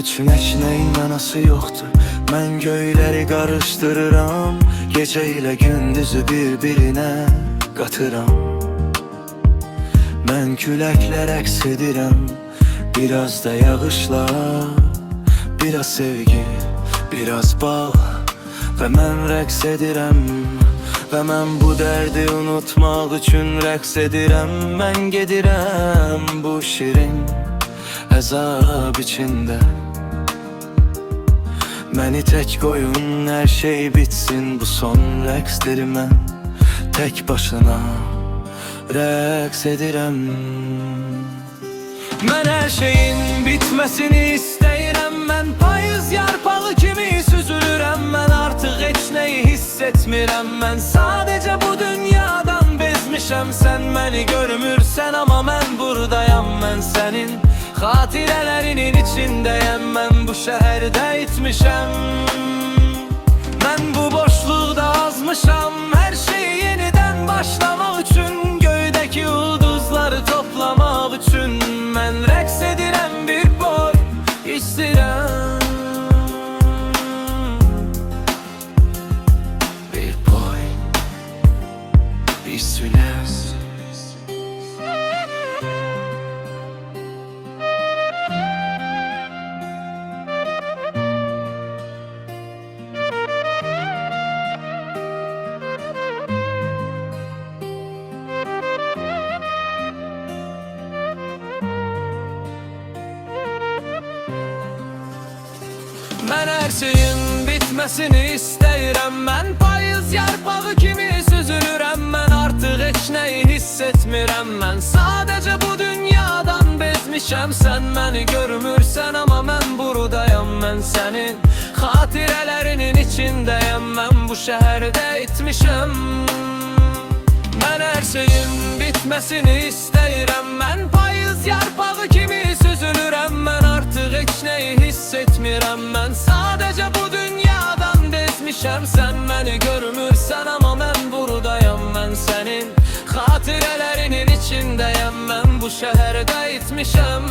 üçün eşneyin mənası yoxdur. Mən göyləri qarışdırıram, gecə ilə gündüzü bir-birinə qatıram. Mən küləklər əks edirəm, biraz da yağışlar, biraz sevgi, biraz bağ. Və mən rəqs edirəm, və mən bu dərdi unutmaq üçün rəqs edirəm. Mən gedirəm bu şirin əzab içində. Məni tək qoyun, hər şey bitsin, bu son rəqsdir. Mən tək başına rəqs edirəm. Mən hər şeyin bitməsini istəyirəm. Mən payız yarpağı kimi süzülürəm. Mən artıq heç nəyi hiss etmirəm. Mən sadəcə bu dünyadan bezmişəm. Sən məni görmürsən, amma mən buradayam. Mən sənin xatirələrinin içindəyəm. Mən bu şəhərdə itmişəm. Mən bu boşluqda azmışam. Hər şeyi yenidən başlamaq üçün, göydəki ulduzları toplamaq üçün. Mən rəqs edirəm, bir boy istəyirəm. Bir boy istəyirəm. Mən hər şeyin bitməsini istəyirəm. Mən payız yarpağı kimi süzülürəm. Mən artıq heç nəyi hiss etmirəm. Mən sadəcə bu dünyadan bezmişəm. Sən məni görmürsən, amma mən buradayam. Mən sənin xatirələrinin içindəyəm. Mən bu şəhərdə itmişəm. Mən hər şeyin bitməsini istəyirəm. Mən payız yarpağı kimi süzülürəm. Mən artıq heç nəyi hiss etmirəm. Mən sadəcə bu dünyadan bezmişəm. Sən məni görmürsən, amma mən buradayam. Mən sənin xatirələrinin içindəyəm. Mən bu şəhərdə itmişəm.